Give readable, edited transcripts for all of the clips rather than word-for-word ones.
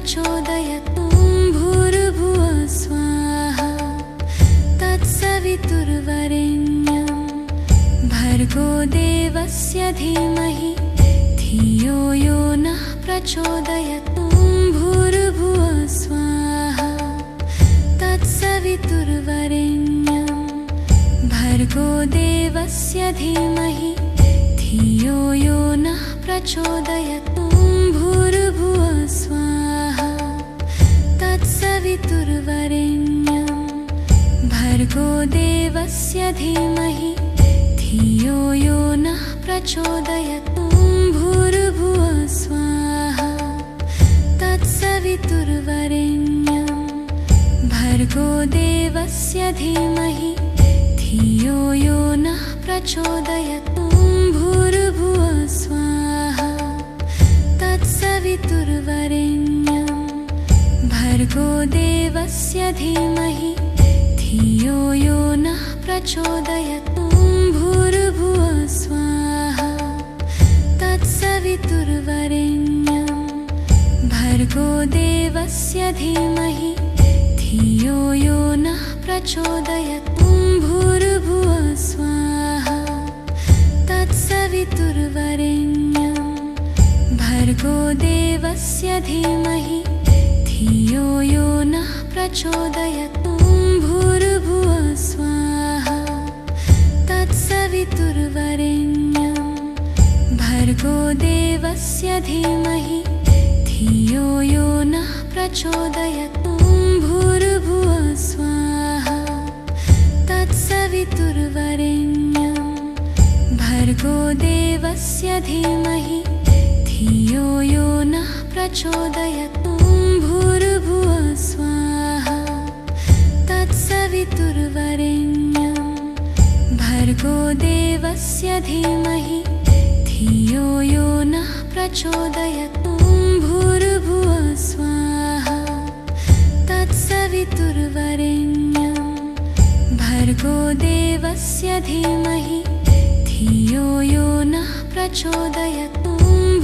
प्रचोदयतु भूर्भुवः स्वाहा तत्सवितुर्वरेण्यं भर्गो देवस्य धीमहि धियो यो नः प्रचोदयतु भूर्भुवः स्वाहा तत्सवितुर्वरेण्यं भर्गो देवस्य धीमहि धियो यो नः प्रचोदयतु भूर्भुवः स्वाहा तत्सवितुर्वरेण्यं भर्गो देवस्य धीमहि धियो यो नः प्रचोदयतु भूर्भुवः स्वाहा तत्सवितुर्वरेण्यं भर्गो देवस्य धीमहि धियो यो नः प्रचोदयतु भूर्भुवः स्वाहा तत्सवितुर्वरेण्यं भर्गो देवस्य धीमहि धियो यो नः प्रचोदयतु भूर्भुवः स्वाहा तत्सवितुर्वरेण्यं भर्गो देवस्य धीमहि धियो यो नः प्रचोदयतु भूर्भुवः स्वाहा तत्सवितुर्वरेण्यं भर्गो देवस्य धीमहि धियो यो नः प्रचोदयतु भूर्भुवः स्वाहा तत्सवितुर्वरेण्यं भर्गो देवस्य धीमहि धियो यो नः प्रचोदयतु भूर्भुवः स्वाहा तत्सवितुर्वरेण्यं भर्गो देवस्य धीमहि धियो यो नः प्रचोदयतु भूर्भुवः स्वाहा तत्सवितुर्वरेण्यं भर्गो देवस्य धीमहि धियो यो नः प्रचोदयतु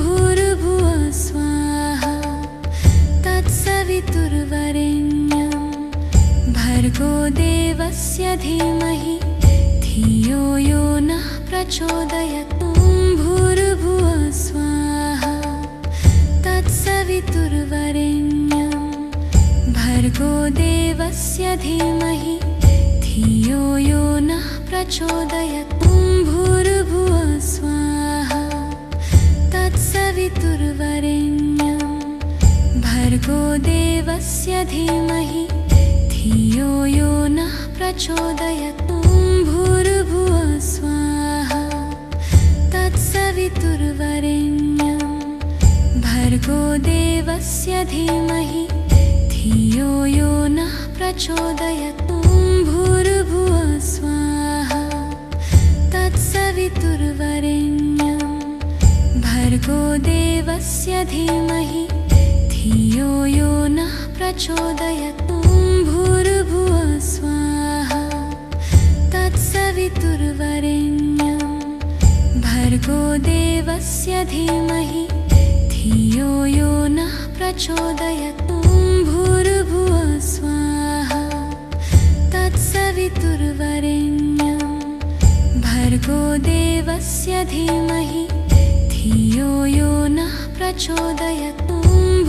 भूर्भुवः स्वाहा तत्सवितुर्वरेण्यं भर्गो देवस्य धीमहि धियो यो नः प्रचोदयतु भूर्भुवः स्वाहा तत्सवितुर्वरेण्यं भर्गो देवस्य धीमहि धियो यो नः प्रचोदयतु भूर्भुवः स्वाहा तत्सवितुर्वरेण्यं भर्गो देवस्य धीमहि धियो यो नः प्रचोदयतु भूर्भुवः स्वाहा तत्सवितुर्वरेण्यं भर्गो देवस्य धीमहि धियो यो नः प्रचोदयतु भूर्भुवः स्वाहा तत्सवितुर्वरेण्यं भर्गो देवस्य धीमहि धियो यो नः प्रचोदयतु भूर्भुवः स्वाहा तत्सवितुर्वरेण्यं भर्गो देवस्य धीमहि धियो यो नः प्रचोदयतु भूर्भुवः स्वाहा तत्सवितुर्वरेण्यं भर्गो देवस्य धीमहि धियो यो नः प्रचोदयतु भूर्भुवः स्वाहा तत्सवितुर्वरेण्यं भर्गो देवस्य धीमहि धियो यो नः प्रचोदयतु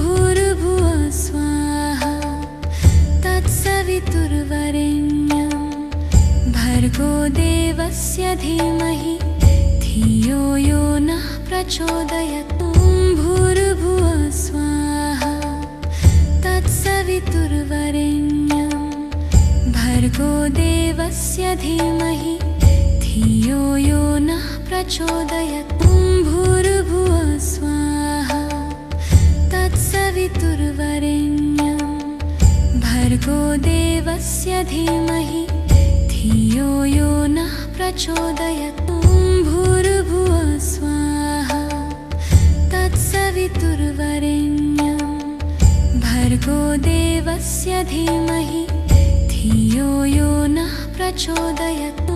भूर्भुवः स्वाहा तत्सवितुर्वरेण्यं भर्गो देवस्य धीमहि धियो यो नः प्रचोदयतु भूर्भुवः स्वाहा तत्सवितुर्वरेण्यं भर्गो देवस्य धीमहि धियो यो नः प्रचोदयतु भूर्भुवः स्वाहा तत्सवितुर्वरेण्यं भर्गो देवस्य धीमहि धियो यो नः प्रचोदयतु भूर्भुवः स्वाहा तत्सवितुर्वरेण्यं भर्गो देवस्य धीमहि धियो यो नः प्रचोदयतु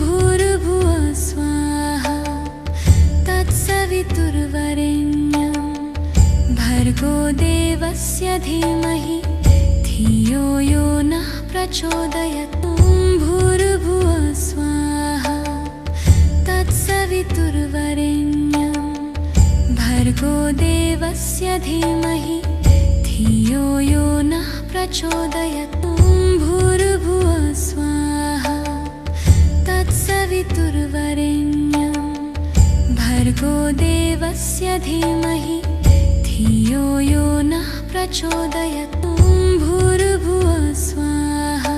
भूर्भुवः स्वाहा तत्सवितुर्वरेण्यं भर्गो देवस्य धीमहि धियो यो नः प्रचोदयात्। ॐ भूर्भुवः स्वाहा तत्सवितुर्वरेण्यं भर्गो देवस्य धीमहि धियो यो नः प्रचोदयात्। ॐ भूर्भुवः स्वाहा तत्सवितुर्वरेण्यं भर्गो देवस्य धीमहि धियो यो नः प्रचोदयात्। ॐ भूर्भुवः स्वाहा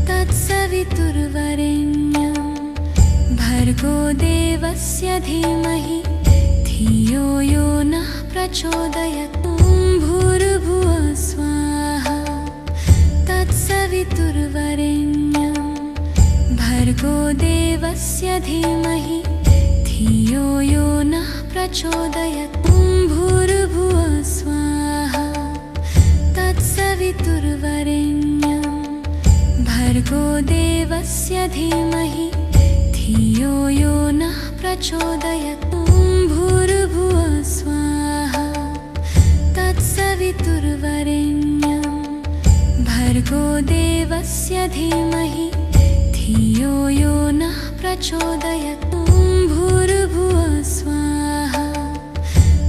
तत्सवितुर्वरेण्यं भर्गो देवस्य धीमहि धियो यो नः प्रचोदयात्। ॐ भूर्भुवः स्वाहा तत्सवितुर्वरेण्यं भर्गो देवस्य धीमहि धियो यो नः प्रचोदयात्। ॐ भूर्भुवः स्वाहा तत्सवितुर्वरेण्यं भर्गो देवस्य धीमहि धियो यो नः प्रचोदयात्। ॐ भूर्भुवः स्वाहा तत्सवितुर्वरेण्यं भर्गो देवस्य धीमहि धियो यो नः प्रचोदयात्। ॐ भूर्भुवः स्वाहा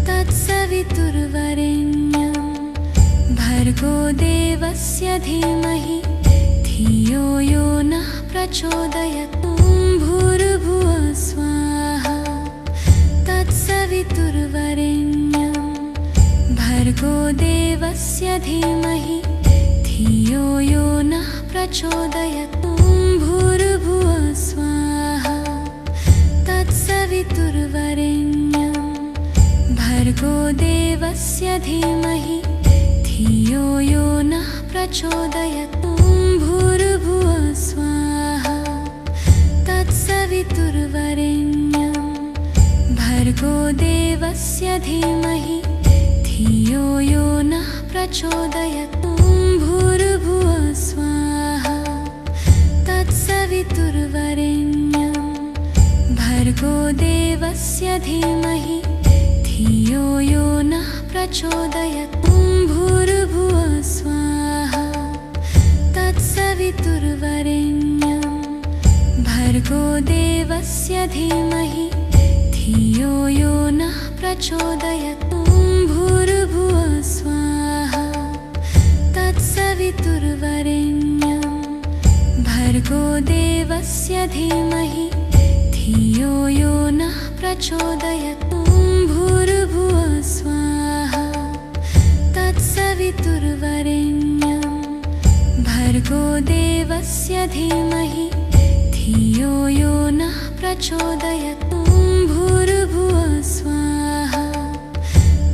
तत्सवितुर्वरेण्यं भर्गो देवस्य धीमहि धियो यो नः प्रचोदयात्। ॐ भूर्भुवः स्वाहा तत्सवितुर्वरेण्यं भर्गो देवस्य धीमहि धियो यो नः प्रचोदयात्। ॐ भूर्भुवः स्वाहा तत्सवितुर्वरेण्यं भर्गो देवस्य धीमहि धियो यो नः प्रचोदयात्। ॐ भूर्भुवः स्वाहा तत्सवितुर्वरेण्यं भर्गो देवस्य धीमहि धियो यो नः प्रचोदयात्। ॐ भूर्भुवः स्वाहा तत्सवितुर्वरेण्यं भर्गो देवस्य धीमहि धियो यो नः प्रचोदयात्। ॐ भूर्भुवः स्वाहा तत्सवितुर्वरेण्यं भर्गो देवस्य धीमहि धियो यो नः प्रचोदयात्। ॐ भूर्भुवः स्वाहा तत्सवितुर्वरेण्यं भर्गो देवस्य धीमहि धियो यो नः प्रचोदयात्। ॐ भूर्भुवः स्वाहा तत्सवितुर्वरेण्यं भर्गो देवस्य धीमहि धियो यो नः प्रचोदयात्। ॐ भूर्भुवः स्वाहा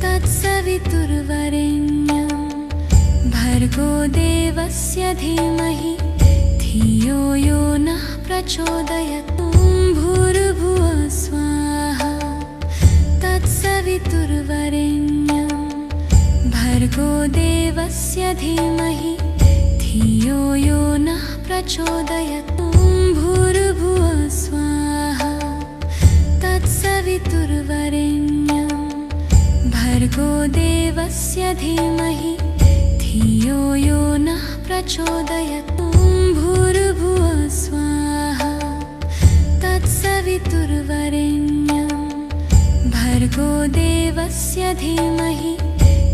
तत्सवितुर्वरेण्यं भर्गो देवस्य धीमहि धियो यो नः प्रचोदयात्। ॐ भूर्भुवः स्वाहा तत्सवितुर्वरेण्यं भर्गो देवस्य धीमहि धियो यो नः प्रचोदयात्। ॐ भूर्भुवः स्वाहा तत्सवितुर्वरेण्यं भर्गो देवस्य धीमहि धियो यो नः प्रचोदयात्। ॐ भूर्भुवः स्वाहा तत्सवितुर्वरेण्यं भर्गो देवस्य धीमहि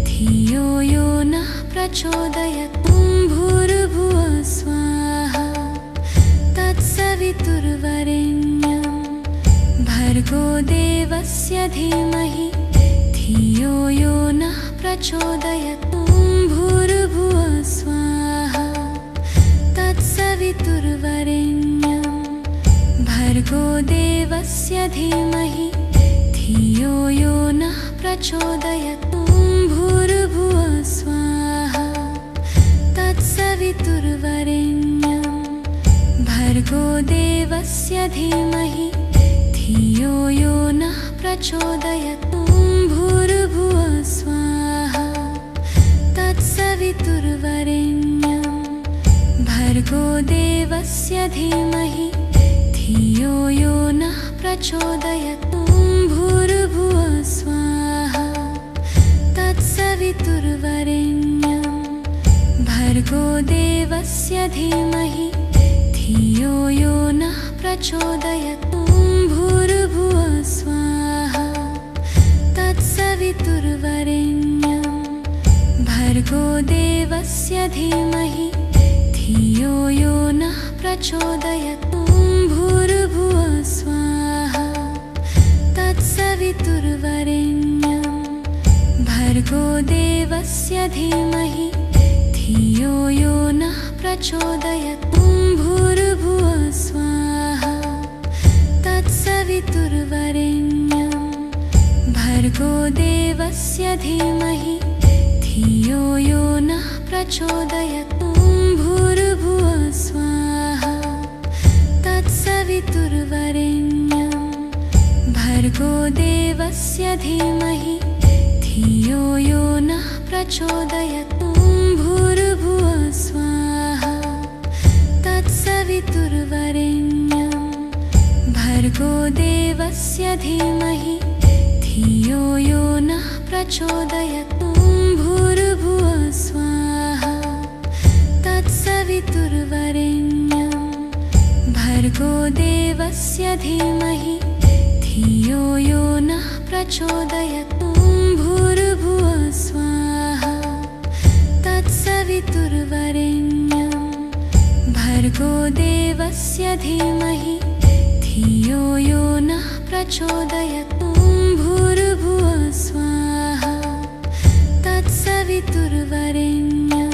धियो यो नः प्रचोदयात्। ॐ भूर्भुवः स्वाहा तत्सवितुर्वरेण्यं भर्गो देवस्य धीमहि धियो यो नः प्रचोदयात्। ॐ भूर्भुवः स्वाहा तत्सवितुर्वरेण्यं भर्गो देवस्य धीमहि धियो यो नः प्रचोदयात्। ॐ भूर्भुवः स्वाहा तत्सवितुर्वरेण्यं भर्गो देवस्य धीमहि धियो यो नः प्रचोदयात्। ॐ भूर्भुवः स्वाहा तत्सवितुर्वरेण्यं भर्गो देवस्य धीमहि धियो यो नः प्रचोदयात्। ॐ भूर्भुवः स्वाहा भर्गो देवस्य धीमहि धियो यो नः प्रचोदयात्। ॐ भूर्भुवः स्वाहा तत्सवितुर्वरेण्यं भर्गो देवस्य धीमहि धियो यो नः प्रचोदयात्। ॐ भूर्भुवः स्वाहा तत्सवितुर्वरेण्यं भर्गो देवस्य धीमहि धियो यो नः प्रचोदयात्। ॐ भूर्भुवः स्वाहा तत्सवितुर्वरेण्यं भर्गो देवस्य धीमहि धियो यो नः प्रचोदयात्। ॐ भूर्भुवः स्वाहा तत्सवितुर्वरेण्यं भर्गो देवस्य धीमहि धियो यो नः प्रचोदयात्। ॐ भूर्भुवः स्वाहा तत्सवितुर्वरेण्यं भर्गो देवस्य धीमहि धियो यो नः प्रचोदयात्। ॐ भूर्भुवः स्वाहा तत्सवितुर्वरेण्यं भर्गो देवस्य धीमहि धियो यो नः प्रचोदयात्। ॐ भूर्भुवः स्वाहा तत्सवितुर्वरेण्यं भर्गो देवस्य धीमहि धियो यो नः प्रचोदयात्। ॐ भूर्भुवः स्वाहा तत्सवितुर्वरेण्यं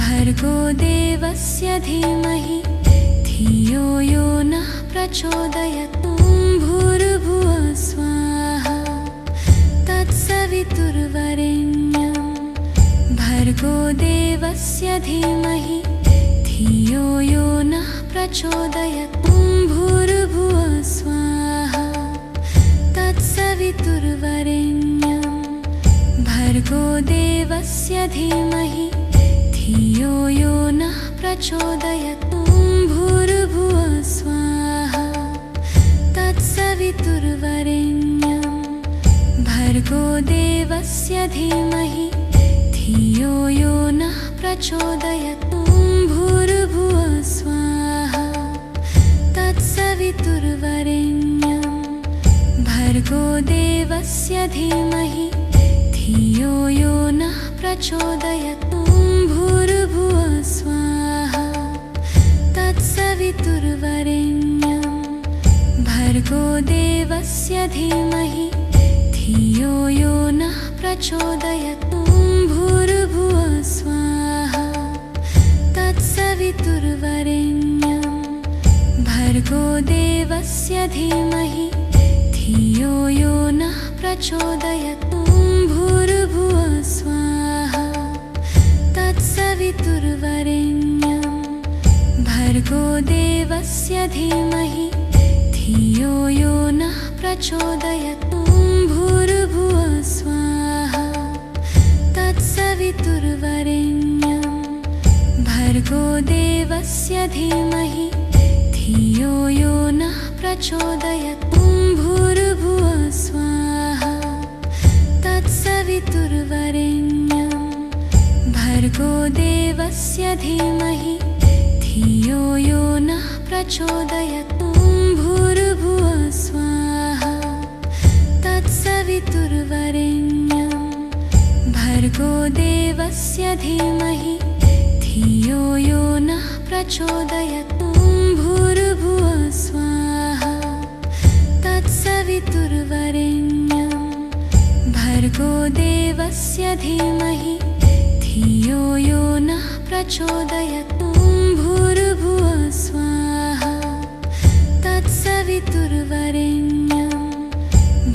भर्गो देवस्य धीमहि धियो यो नः प्रचोदयात्। ॐ भूर्भुवः स्वाहा तत्सवितुर्वरेण्यं भर्गो देवस्य धीमहि धियो यो नः प्रचोदयात्। ॐ भूर्भुवः स्वाहा तत्सवितुर्वरेण्यं भर्गो देवस्य धीमहि धियो यो नः प्रचोदयात्। ॐ भूर्भुवः स्वाहा तत्सवितुर्वरेण्यं भर्गो देवस्य धीमहि धियो यो नः प्रचोदयात्। ॐ भूर्भुवः स्वाहा तत्सवितुर्वरेण्यं भर्गो देवस्य धीमहि धियो यो नः प्रचोदयात्। ॐ भूर्भुवः स्वाहा तत्सवितुर्वरेण्यं भर्गो देवस्य धीमहि धियो यो नः प्रचोदयात्। ॐ भूर्भुवः स्वाहा तत्सवितुर्वरेण्यं भर्गो देवस्य धीमहि धियो यो नः प्रचोदयात्। ॐ भूर्भुवः स्वाहा तत्सवितुर्वरेण्यं भर्गो देवस्य धीमहि धियो यो नः प्रचोदयात्। ॐ भूर्भुवः स्वाहा तत्सवितुर्वरेण्यं भर्गो देवस्य धीमहि धियो यो नः प्रचोदयात्। ॐ भूर्भुवः स्वाहा तत्सवितुर्वरेण्यं भर्गो देवस्य धीमहि धियो यो नः प्रचोदयात्। ॐ भूर्भुवः स्वाहा तत्सवितुर्वरेण्यं भर्गो देवस्य धीमहि धियो यो नः प्रचोदयात्। ॐ भूर्भुवः स्वाहा तत्सवितुर्वरेण्यं भर्गो देवस्य धीमहि धियो यो नः प्रचोदयात्। ॐ भूर्भुवः स्वाहा तत्सवितुर्वरेण्यं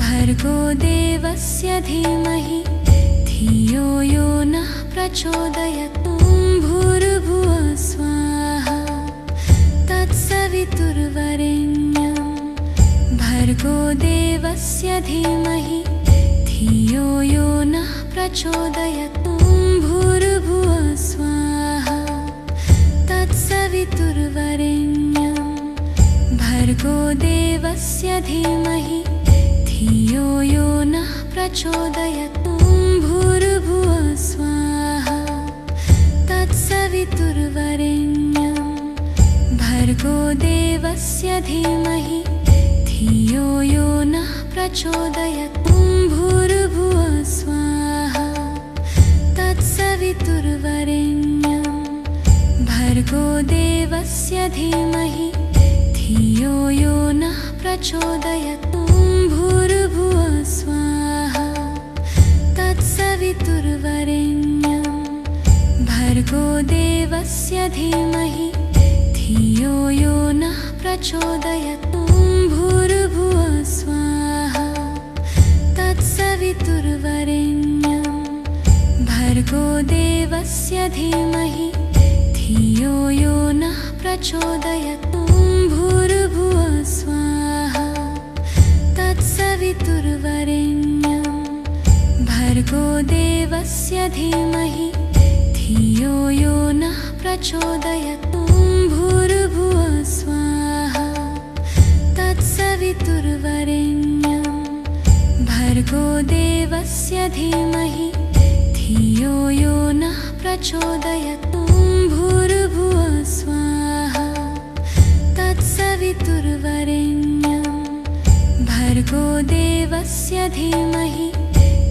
भर्गो देवस्य धीमहि धियो यो नः प्रचोदयात्। ॐ भूर्भुवः स्वाहा तत्सवितुर्वरेण्यं भर्गो देवस्य धीमहि धियो यो नः प्रचोदयात्। ॐ भूर्भुवः स्वाहा तत्सवितुर्वरेण्यं भर्गो देवस्य धीमहि धियो यो नः प्रचोदयात्। ॐ भूर्भुवः स्वाहा तत्सवितुर्वरेण्यं देवस्य धीमहि धियो यो नः प्रचोदयात्। ॐ भूर्भुवः स्वाहा तत्सवितुर्वरेण्यं भर्गो देवस्य धीमहि धियो यो नः प्रचोदयात्। ॐ भूर्भुवः स्वाहा तत्सवितुर्वरेण्यं भर्गो देवस्य धीमहि धियो यो नः प्रचोदयात्। ॐ भूर्भुवः स्वाहा तत्सवितुर्वरेण्यं भर्गो देवस्य धीमहि धियो यो नः प्रचोदयात्। ॐ भूर्भुवः स्वाहा तत्सवितुर्वरेण्यं भर्गो देवस्य धीमहि धियो यो नः प्रचोदयात्। ॐ भूर्भुवः स्वाहा तत्सवितुर्वरेण्यं भर्गो देवस्य धीमहि धियो यो नः प्रचोदयात्। ॐ भूर्भुवः स्वाहा तत्सवितुर्वरेण्यं भर्गो देवस्य धीमहि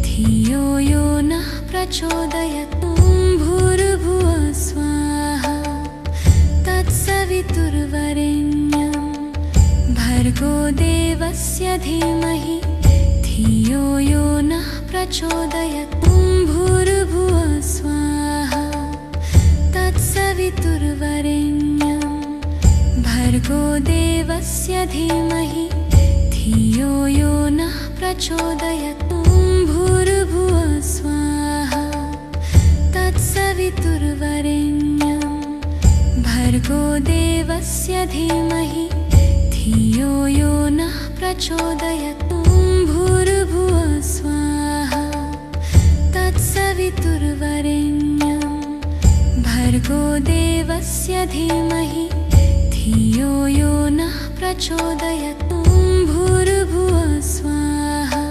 धियो यो नः प्रचोदयात्। ॐ भूर्भुवः स्वाहा तत्सवितुर्वरेण्यं भर्गो देवस्य धीमहि धियो यो नः प्रचोदयात्। ॐ भूर्भुवः स्वाहा तत्सवितुर्वरेण्यं भर्गो देवस्य धीमहि धियो यो नः प्रचोदयात्। ॐ भूर्भुवः स्वाहा तत्सवितुर्वरेण्यं भर्गो देवस्य धीमहि धियो यो नः प्रचोदयात्। ॐ भूर्भुवः स्वाहा तत्सवितुर्वरेण्यं भर्गो देवस्य धीमहि धियो यो नः प्रचोदयात्। ॐ भूर्भुवः स्वाहा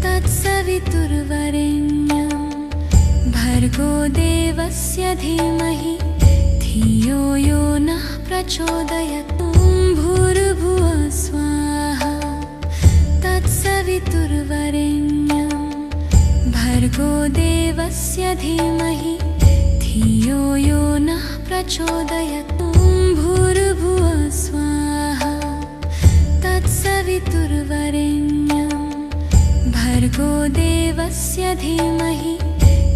तत्सवितुर्वरेण्यं भर्गो देवस्य धीमहि धियो यो नः प्रचोदयात्। ॐ भूर्भुवः स्वाहा तत्सवितुर्वरेण्यं भर्गो देवस्य धीमहि धियो यो नः प्रचोदयात्। ॐ भूर्भुवः स्वाहा तत्सवितुर्वरेण्यं भर्गो देवस्य धीमहि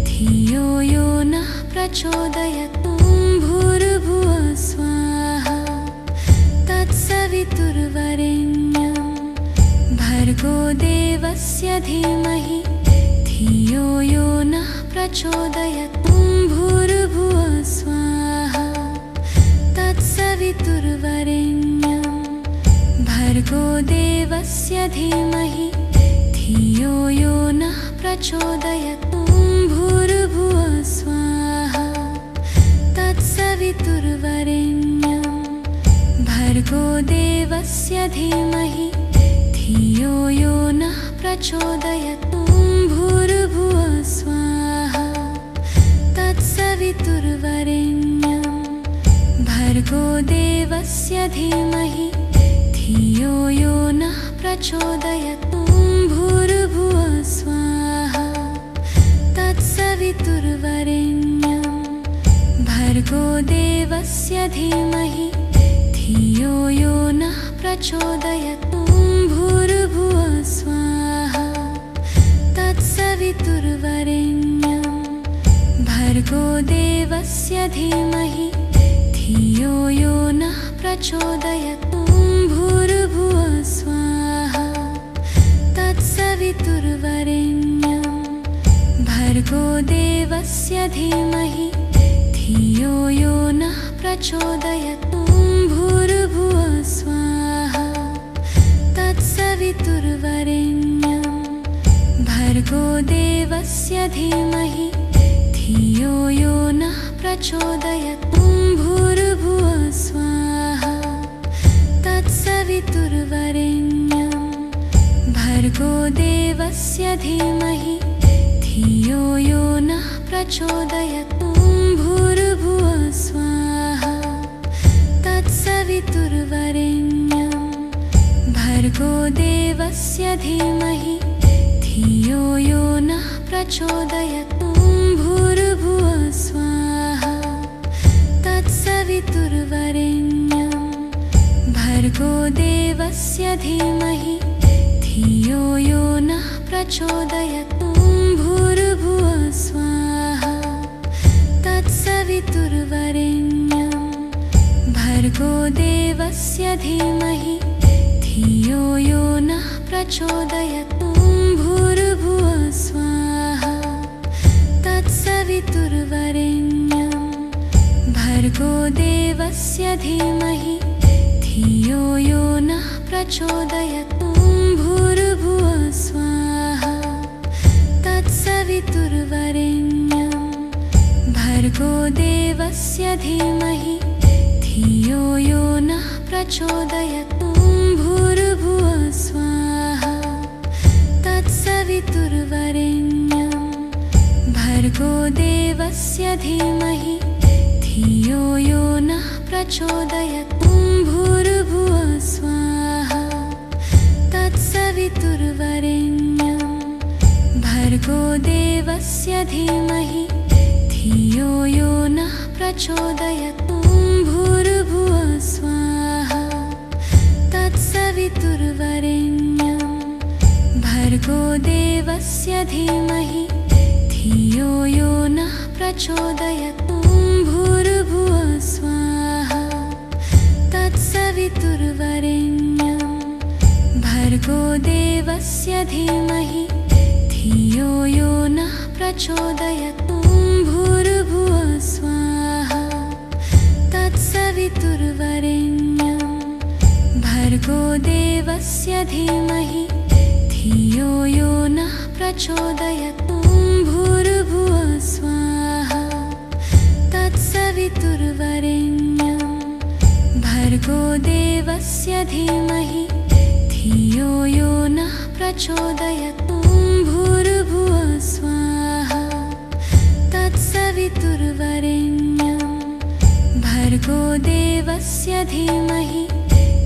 धियो यो नः प्रचोदयात्। ॐ भूर्भुवः स्वाहा तत्सवितुर्वरेण्यं भर्गो देवस्य धीमहि धियो यो नः प्रचोदयात्। ॐ भूर्भुवः स्वाहा तत्सवितुर्वरेण्यं भर्गो देवस्य धीमहि धियो यो नः प्रचोदयात्। ॐ भूर्भुवः स्वाहा तत्सवितुर्वरेण्यं भर्गो देवस्य धीमहि धियो यो नः प्रचोदयात्। ॐ भूर्भुवः स्वाहा तत्सवितुर्वरेण्यं भर्गो देवस्य धीमहि धियो यो नः प्रचोदयात्। ॐ भूर्भुवः स्वाहा तत्सवितुर्वरेण्यं भर्गो देवस्य धीमहि धियो यो नः प्रचोदयात्। ॐ भूर्भुवः स्वाहा तत्सवितुर्वरेण्यं भर्गो देवस्य धीमहि धियो यो नः प्रचोदयात्। ॐ भूर्भुवः स्वाहा तत्सवितुर्वरेण्यं भर्गो देवस्य धीमहि धियो यो नः प्रचोदयात्। ॐ भूर्भुवः स्वाहा तत्सवितुर्वरेण्यं भर्गो देवस्य धीमहि धियो यो नः प्रचोदयात्। ॐ भूर्भुवः स्वाहा तत्सवितुर्वरेण्यं भर्गो देवस्य धीमहि धियो यो नः प्रचोदयात्। ॐ भूर्भुवः स्वाहा तत्सवितुर्वरेण्यं भर्गो देवस्य धीमहि धियो यो नः प्रचोदयात्। भूर्भुवः स्वाहा तत्सवितुर्वरेण्यं भर्गो देवस्य धीमहि धियो यो नः प्रचोदयात्। भूर्भुवः स्वाहा तत्सवितुर्वरेण्यं भर्गो देवस्य धीमहि धियो यो नः प्रचोदयात्। भूर्भुवः स्वाहा तत्सवितुर्वरेण्यं भर्गो देवस्य धीमहि धियो यो नः प्रचोदयात्। भूर्भुवः स्वाहा तत्सवितुर्वरेण्यं भर्गो देवस्य धीमहि धियो यो नः प्रचोदयात्। भूर्भुवः स्वाहा तत्सवितुर्वरेण्यं भर्गो देवस्य धीमहि धियो यो नः प्रचोदयात्। भूर्भुवः स्वाहा तत्सवितुर्वरेण्यं भर्गो देवस्य धीमहि धियो यो नः प्रचोदयात्। भूर्भुवः स्वाहा तत्सवितुर्वरेण्यं भर्गो देवस्य धीमहि धियो यो नः प्रचोदयात्। भूर्भुवः स्वाहा तत्सवितुर्वरेण्यं भर्गो देवस्य धीमहि धियो यो नः प्रचोदयात्। भूर्भुवः स्वाहा तत्सवितुर्वरेण्यं भर्गो देवस्य धीमहि धियो यो नः प्रचोदयात्। भूर्भुवः स्वाहा तत्सवितुर्वरेण्यं भर्गो देवस्य धीमहि धियो यो नः प्रचोदयात्। भूर्भुवः स्वाहा तत्सवितुर्वरेण्यं भर्गो देवस्य धीमहि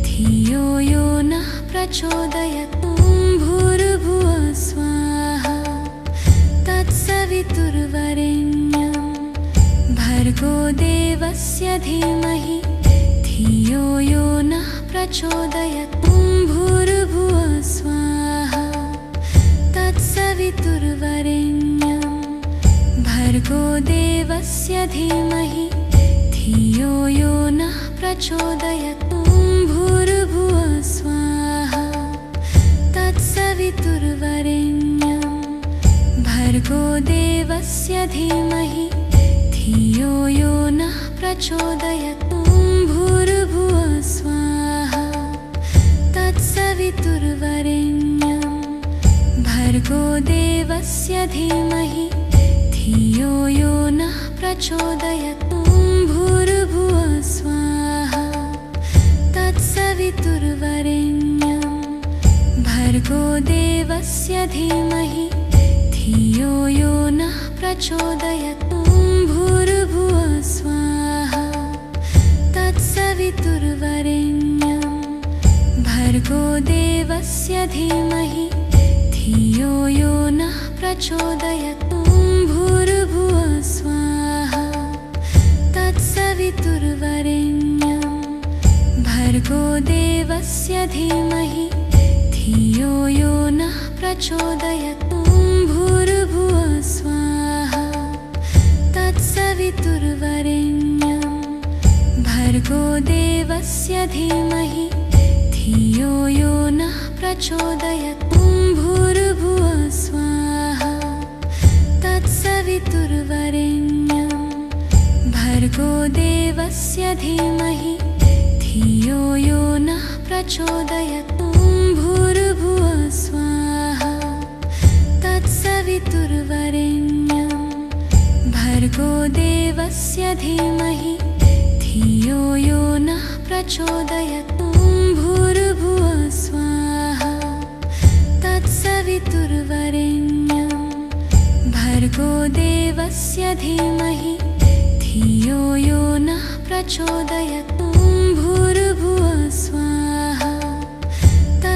धियो यो नः प्रचोदयात्। भूर्भुवः स्वाहा तत्सवितुर्वरेण्यं भर्गो देवस्य धीमहि धियो यो नः प्रचोदयात्। भूर्भुवः स्वाहा तत्सवितुर्वरेण्यं भर्गो देवस्य धीमहि धियो यो नः प्रचोदयात्। भूर्भुवः स्वाहा तत्सवितुर्वरेण्यं भर्गो देवस्य धीमहि धियो यो नः प्रचोदयात्। भूर्भुवः स्वाहा तत्सवितुर्वरेण्यं भर्गो देवस्य धीमहि धियो यो नः प्रचोदयात्। भूर्भुवः स्वाहा तत्सवितुर्वरेण्यं भर्गो देवस्य धीमहि धियो यो नः प्रचोदयात्। भूर्भुवः स्वाहा तत्सवितुर्वरेण्यं भर्गो देवस्य धीमहि धियो यो नः प्रचोदयात्। भूर्भुवः स्वाहा तत्सवितुर्वरेण्यं भर्गो देवस्य धीमहि धियो यो नः प्रचोदयात्। भूर्भुवः स्वाहा तत्सवितुर्वरेण्यं भर्गो देवस्य धीमहि धियो यो नः प्रचोदयात्। भूर्भुवः स्वाहा तत्सवितुर्वरेण्यं भर्गो देवस्य धीमहि धियो यो नः प्रचोदयात्। भूर्भुवः स्वाहा तत्सवितुर्वरेण्यं भर्गो देवस्य धीमहि धियो यो नः प्रचोदयात्। भूर्भुवः स्वाहा तत्सवितुर्वरेण्यं भर्गो देवस्य धीमहि धियो यो नः प्रचोदयात्। भूर्भुवः स्वाहा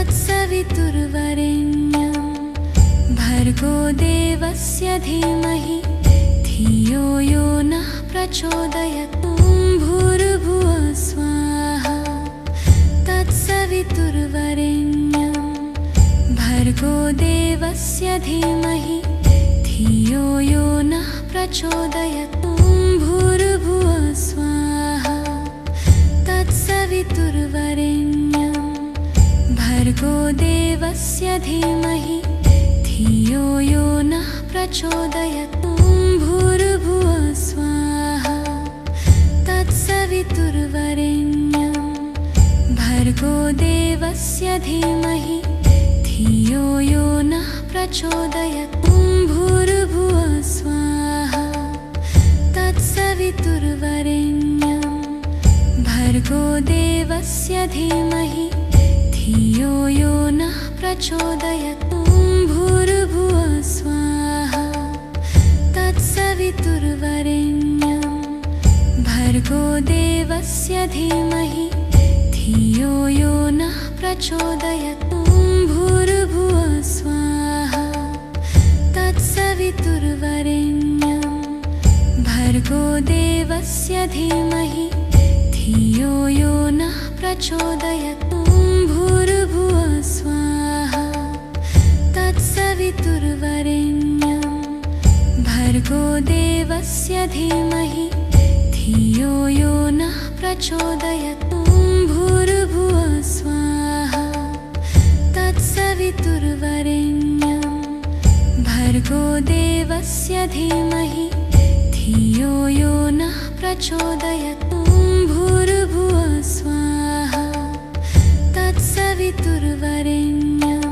तत्सवितुर्वरेण्यं भर्गो देवस्य धीमहि धियो यो नः प्रचोदयात्। भूर्भुवः स्वाहा तत्सवितुर्वरेण्यं भर्गो देवस्य धीमहि धियो यो नः प्रचोदयात्। भूर्भुवः स्वाहा तत्सवितुर्वरेण्यं भर्गो देवस्य धीमहि धियो यो नः प्रचोदयात्। भूर्भुवः स्वाहा तत्सवितुर्वरेण्यं भर्गो देवस्य धीमहि धियो यो नः प्रचोदयात्। भूर्भुवः स्वाहा तत्सवितुर्वरेण्यं भर्गो देवस्य धीमहि धियो यो नः प्रचोदयात्। भूर्भुवः स्वाहा तत्सवितुर्वरेण्यं भर्गो देवस्य धीमहि धियो यो नः प्रचोदयात्। भूर्भुवः स्वाहा तत्सवितुर्वरेण्यं भर्गो देवस्य धीमहि धियो यो नः प्रचोदयात्। भूर्भुवः स्वाहा तत्सवितुर्वरेण्यं भर्गो देवस्य धीमहि धियो यो नः प्रचोदयात्। भूर्भुवः स्वाहा तत्सवितुर्वरेण्यं भर्गो देवस्य धीमहि धियो यो नः प्रचोदयात्। भूर्भुवः स्वाहा तत्सवितुर्वरेण्यं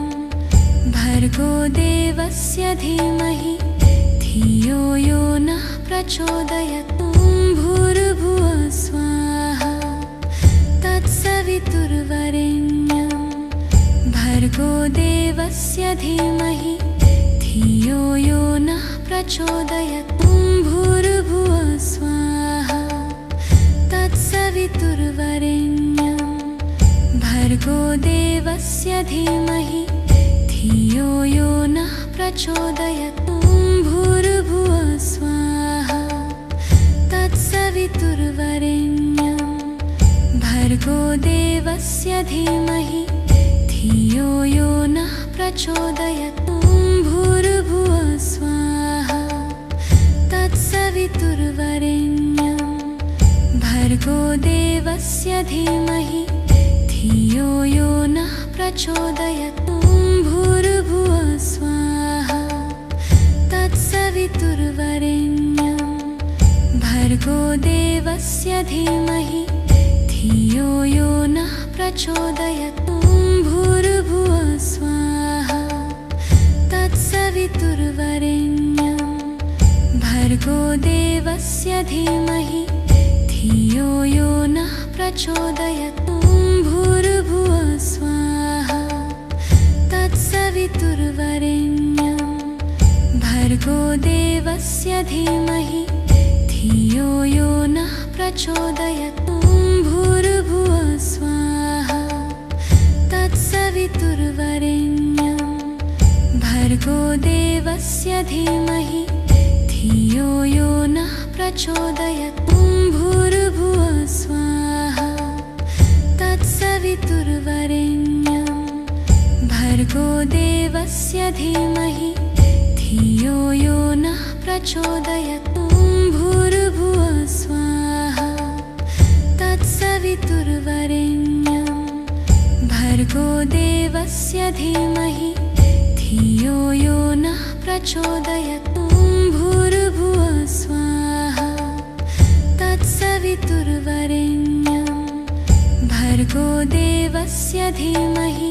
भर्गो देवस्य धीमहि धियो यो नः प्रचोदयात्। भूर्भुवः स्वाहा तत्सवितुर्वरेण्यं भर्गो देवस्य धीमहि धियो यो नः प्रचोदयात्। भूर्भुवः स्वाहा तत्सवितुर्वरेण्यं भर्गो देवस्य धीमहि धियो यो नः प्रचोदयात्। भूर्भुवः स्वाहा तत्सवितुर्वरेण्यं भर्गो देवस्य धीमहि धियो यो नः प्रचोदयात्। भूर्भुवः स्वाहा तत्सवितुर्वरेण्यं भर्गो देवस्य धीमहि धियो यो नः प्रचोदयात्। भूर्भुवः स्वाहा तत्सवितुर्वरेण्यं भर्गो देवस्य धीमहि धियो यो नः प्रचोदयात्। भूर्भुवः स्वाहा तत्सवितुर्वरेण्यं भर्गो देवस्य धीमहि धियो यो नः प्रचोदयात्। भूर्भुवः स्वाहा तत्सवितुर्वरेण्यं भर्गो देवस्य धीमहि धियो यो नः प्रचोदयात्। भूर्भुवः स्वाहा तत्सवितुर्वरेण्यं भर्गो देवस्य धीमहि धियो यो नः प्रचोदयात्। भूर्भुवः स्वाहा तत्सवितुर्वरेण्यं भर्गो देवस्य धीमहि धियो यो नः प्रचोदयात्। भूर्भुवः स्वाहा तत्सवितुर्वरेण्यं भर्गो देवस्य धीमहि धियो यो नः प्रचोदयात्। भूर्भुवः स्वाहा तत्सवितुर्वरेण्यं भर्गो देवस्य धीमहि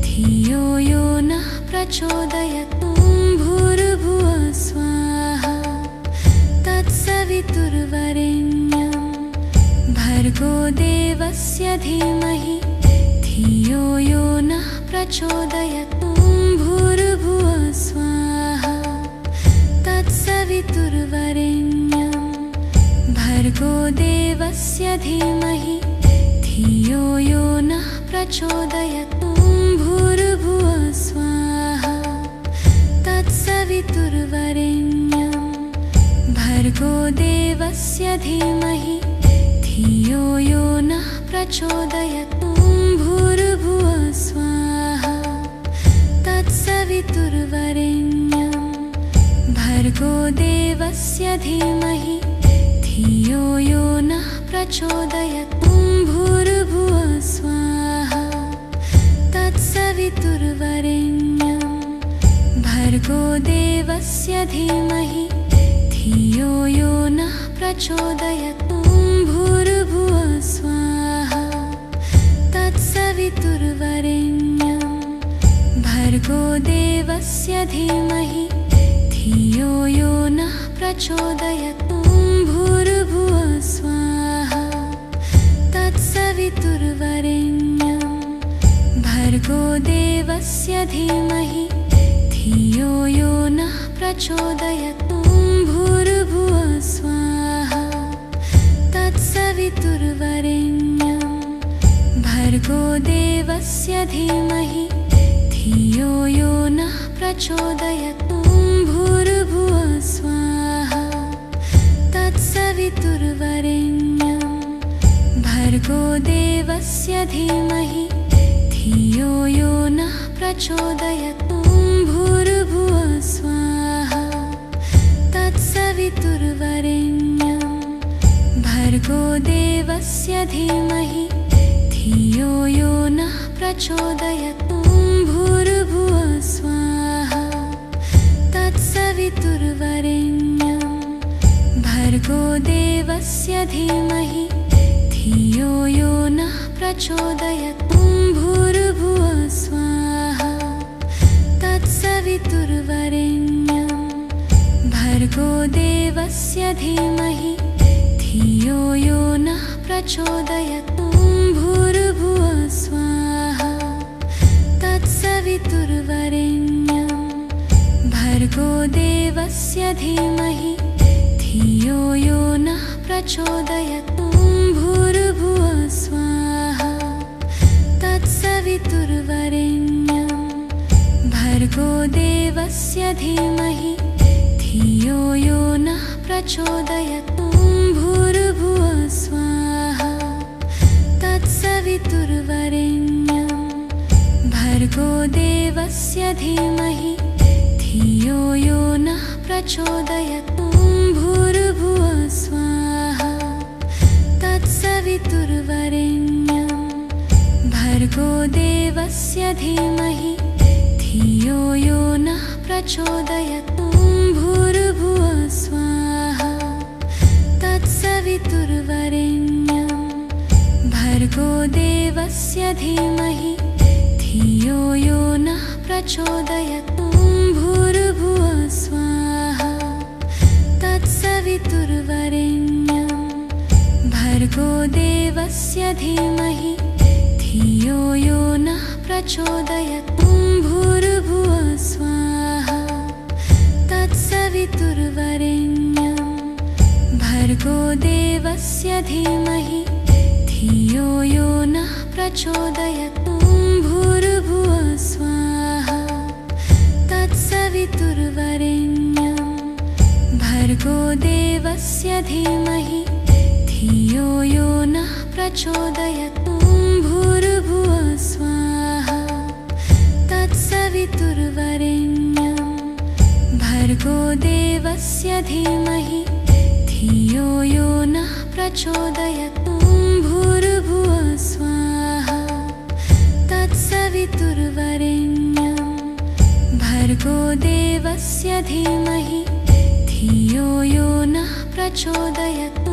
धियो यो नः प्रचोदयात्। भूर्भुवः स्वाहा तत्सवितुर्वरेण्यं भर्गो देवस्य धीमहि धियो यो नः प्रचोदयात्। भूर्भुवः स्वाहा तत्सवितुर्वरेण्यं भर्गो देवस्य धीमहि धियो यो नः प्रचोदयात्। भूर्भुवः स्वाहा तत्सवितुर्वरेण्यं भर्गो देवस्य धीमहि धियो यो नः प्रचोदयात् ॐ भूर्भुवः स्वाहा तत्सवितुर्वरेण्यं भर्गो देवस्य धीमहि धियो यो नः प्रचोदयात् ॐ भूर्भुवः स्वाहा तत्सवितुर्वरेण्यं भर्गो देवस्य धीमहि धियो यो नः प्रचोदयात् ॐ भूर्भुवः स्वाहा तत्सवितुर्वरेण्यं भर्गो देवस्य धीमहि धियो यो नः प्रचोदयात् ॐ भूर्भुवः स्वाहा तत्सवितुर्वरेण्यं भर्गो देवस्य धीमहि धियो यो नः प्रचोदयात् ॐ भूर्भुवः स्वाहा तत्सवितुर्वरेण्यं भर्गो देवस्य धीमहि धियो यो नः प्रचोदयात् ॐ भूर्भुवः स्वाहा तत्सवितुर्वरेण्यं भर्गो देवस्य धीमहि धियो यो नः प्रचोदयात् ॐ भूर्भुवः स्वाहा तत्सवितुर्वरेण्यं भर्गो देवस्य धीमहि धियो यो नः प्रचोदयात् ॐ भूर्भुवः स्वाहा तत्सवितुर्वरेण्यं भर्गो देवस्य धीमहि धियो यो नः प्रचोदयात् ॐ भूर्भुवः स्वाहा तत्सवितुर्वरेण्यं भर्गो देवस्य धीमहि धियो यो नः प्रचोदयात् ॐ भूर्भुवः स्वाहा तत्सवितुर्वरेण्यं भर्गो देवस्य धीमहि धियो यो नः प्रचोदयात् ॐ भूर्भुवः स्वाहा तत्सवितुर्वरेण्यं भर्गो देवस्य धीमहि धियो यो नः प्रचोदयात् ॐ भूर्भुवः स्वाहा तत्सवितुर्वरेण्यं भर्गो देवस्य धीमहि धियो यो नः प्रचोदयात् ॐ भूर्भुवः स्वाहा तत्सवितुर्वरेण्यं भर्गो देवस्य धीमहि धियो यो नः प्रचोदयात् ॐ भूर्भुवः स्वाहा तत्सवितुर्वरेण्यं भर्गो देवस्य धीमहि धियो यो नः प्रचोदयात् ॐ भूर्भुवः स्वाहा तत्सवितुर्वरेण्यं भर्गो देवस्य धीमहि धियो यो नः प्रचोदयात् ॐ भूर्भुवः स्वाहा तत्सवितुर्वरेण्यं भर्गो देवस्य धीमहि धियो यो नः प्रचोदयात् ॐ भूर्भुवः स्वाहा तत्सवितुर्वरेण्यं भर्गो देवस्य धीमहि धियो यो नः प्रचोदयात् ॐ भूर्भुवः स्वाहा तत्सवितुर्वरेण्यं भर्गो देवस्य धीमहि धियो यो नः प्रचोदयात् ॐ भूर्भुवः स्वाहा तत्सवितुर्वरेण्यं भर्गो देवस्य धीमहि धियो यो नः प्रचोदयात् ॐ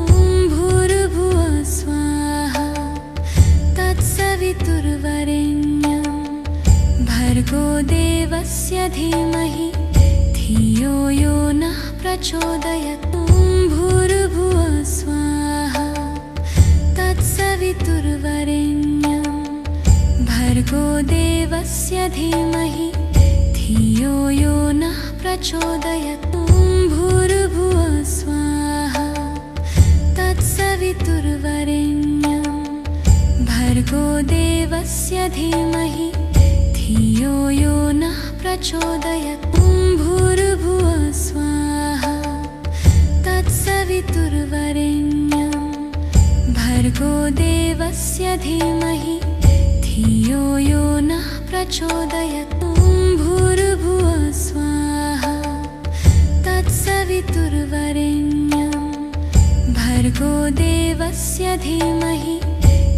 भूर्भुवः स्वाहा तत्सवितुर्वरेण्यं भर्गो देवस्य धीमहि धियो यो नः प्रचोदयात् ॐ भूर्भुवः स्वाहा तत्सवितुर्वरेण्यं भर्गो देवस्य धीमहि धियो यो नः प्रचोदयात् ॐ भूर्भुवः स्वाहा तत्सवितुर्वरेण्यं भर्गो देवस्य धीमहि धियो यो नः प्रचोदयात्। ॐ भूर्भुवः स्वाहा तत्सवितुर्वरेण्यं भर्गो देवस्य धीमहि धियो यो नः प्रचोदयात्। ॐ भूर्भुवः स्वाहा तत्सवितुर्वरेण्यं भर्गो देवस्य धीमहि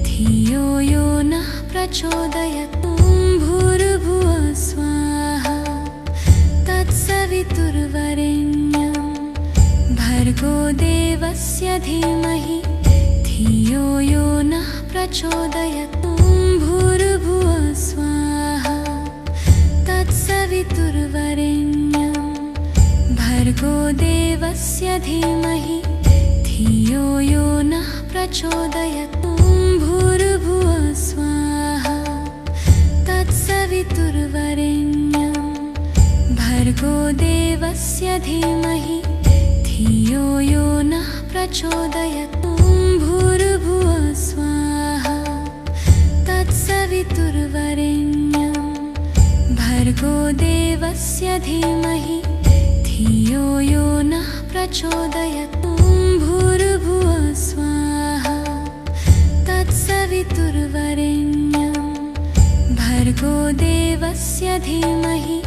धियो यो नः प्रचोदयात्। ॐ भूर्भुवः स्वाहा तत्सवितुर्वरेण्यं भर्गो देवस्य धीमहि धियो यो नः प्रचोदयात्। ॐ भूर्भुवः स्वाहा तत्सवितुर्वरेण्यं भर्गो देवस्य धीमहि धियो यो नः प्रचोदयात्। ॐ भूर्भुवः स्वाहा तत्सवितुर्वरेण्यं भर्गो देवस्य धीमहि धियो यो नः प्रचोदयात्। ॐ भूर्भुवः स्वाहा तत्सवितुर्वरेण्यं भर्गो देवस्य धीमहि धियो यो नः प्रचोदयात्। ॐ भूर्भुवः स्वाहा तत्सवितुर्वरेण्यं भर्गो देवस्य धीमहि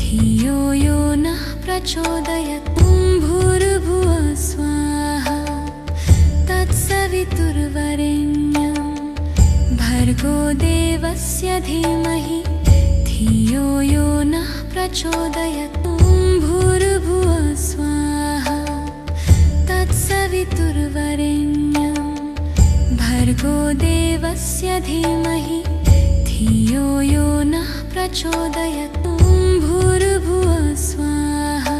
धियो यो नः प्रचोदयात्। ॐ भूर्भुवः स्वाहा तत्सवितुर्वरेण्यं भर्गो देवस्य धीमहि धियो यो नः प्रचोदयात्। ॐ भूर्भुवः स्वाहा तत्सवितुर्वरेण्यं भर्गो देवस्य धीमहि धियो यो नः प्रचोदयात्। ॐ भूर्भुवः स्वाहा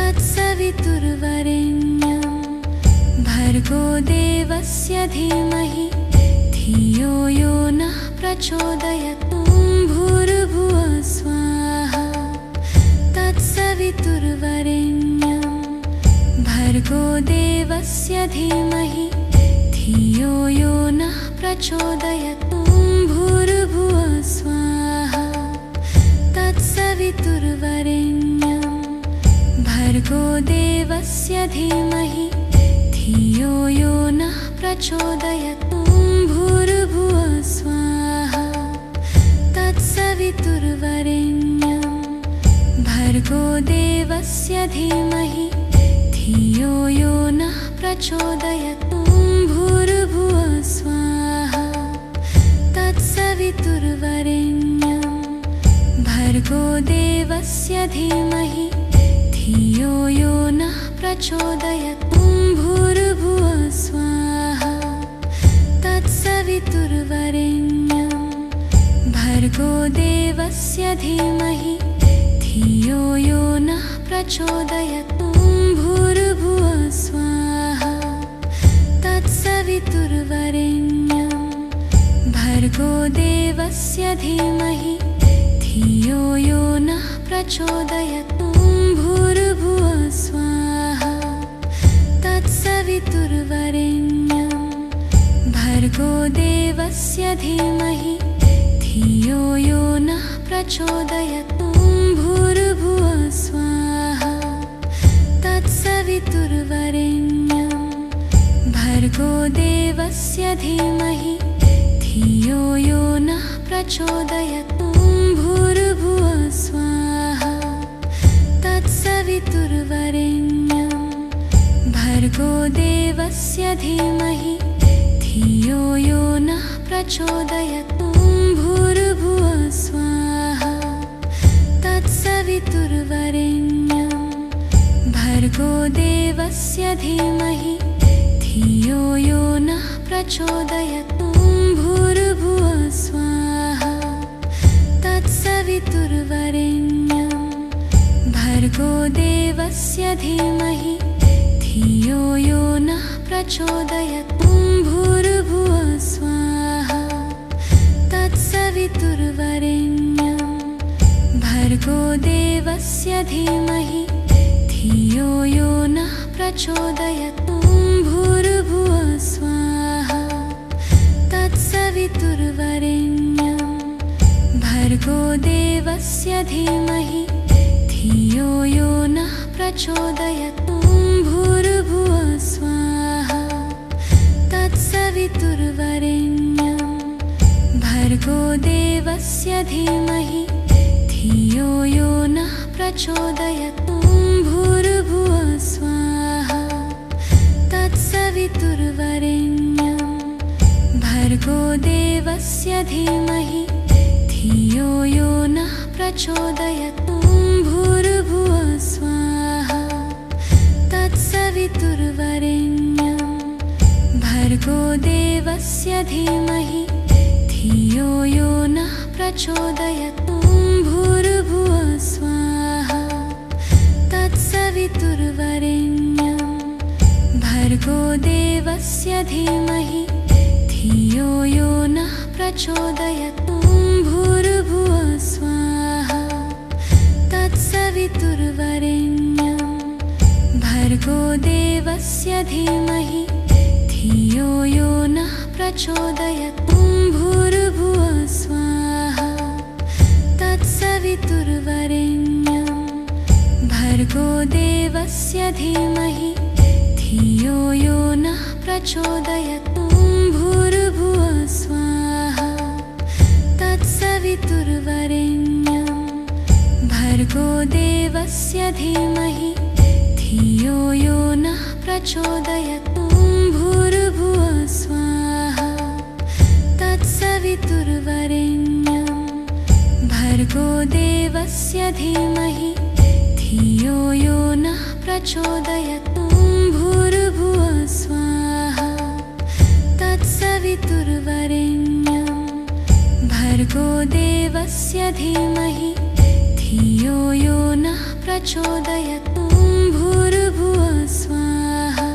तत्सवितुर्वरेण्यं भर्गो देवस्य धीमहि धियो यो नः प्रचोदयात्। ॐ भूर्भुवः स्वाहा तत्सवितुर्वरेण्यं भर्गो देवस्य धीमहि धियो यो नः प्रचोदयात्। ॐ भूर्भुवः स्वाहा तत्सवितुर्वरेण्यं भर्गो देवस्य धीमहि धियो यो नः प्रचोदयात्। ॐ भूर्भुवः स्वाहा तत्सवितुर्वरेण्यं भर्गो देवस्य धीमहि धियो यो नः प्रचोदयात्। ॐ भूर्भुवः स्वाहा तत्सवितुर्वरेण्यं भर्गो देवस्य धीमहि धियो यो नः प्रचोदयात्। ॐ भूर्भुवः स्वाहा तत्सवितुर्वरेण्यं भर्गो देवस्य धीमहि धियो यो नः प्रचोदयात्। ॐ भूर्भुवः स्वाहा तत्सवितुर्वरेण्यं भर्गो देवस्य धीमहि धियो यो नः प्रचोदयात्। ॐ भूर्भुवः स्वाहा तत्सवितुर्वरेण्यं भर्गो देवस्य धीमहि धियो यो नः प्रचोदयात्। ॐ भूर्भुवः स्वाहा तत्सवितुर्वरेण्यं भर्गो देवस्य धीमहि धियो यो नः प्रचोदयात्। ॐ भूर्भुवः स्वाहा तत्सवितुर्वरेण्यं भर्गो देवस्य धीमहि धियो यो नः प्रचोदयात्। ॐ भूर्भुवः स्वाहा तत्सवितुर्वरेण्यं भर्गो देवस्य धीमहि धियो यो नः प्रचोदयात्। ॐ भूर्भुवः स्वाहा तत्सवितुर्वरेण्यं भर्गो देवस्य धीमहि धियो यो नः प्रचोदयात्। ॐ भूर्भुवः स्वाहा तत्सवितुर्वरेण्यं भर्गो देवस्य धीमहि धियो यो नः प्रचोदयात्। ॐ भूर्भुवः स्वाहा तत्सवितुर्वरेण्यं भर्गो देवस्य धीमहि धियो यो नः प्रचोदयात्। ॐ भूर्भुवः स्वाहा तत्सवितुर्वरेण्यं भर्गो देवस्य धीमहि धियो यो नः प्रचोदयात्। ॐ भूर्भुवः स्वाहा तत्सवितुर्वरेण्यं भर्गो देवस्य धीमहि धियो यो नः प्रचोदयात्। ॐ भूर्भुवः स्वाहा तत्सवितुर्वरेण्यं भर्गो देवस्य धीमहि धियो यो नः प्रचोदयात्। ॐ भूर्भुवः स्वाहा तत्सवितुर्वरेण्यं भर्गो देवस्य धीमहि धियो यो नः प्रचोदयात्। ॐ भूर्भुवः स्वाहा तत्सवितुर्वरेण्यं भर्गो देवस्य धीमहि धियो यो नः प्रचोदयात्। ॐ भूर्भुवः स्वाहा तत्सवितुर्वरेण्यं भर्गो देवस्य धीमहि धियो यो नः प्रचोदयात्। ॐ भूर्भुवः स्वाहा तत्सवितुर्वरेण्यं भर्गो देवस्य धीमहि धियो यो नः प्रचोदयात्। ॐ भूर्भुवः स्वाहा तत्सवितुर्वरेण्यं भर्गो देवस्य धीमहि धियो यो नः प्रचोदयात्। ॐ भूर्भुवः स्वाहा तत्सवितुर्वरेण्यं भर्गो देवस्य धीमहि धियो यो नः प्रचोदयात्। ॐ भूर्भुवः स्वाहा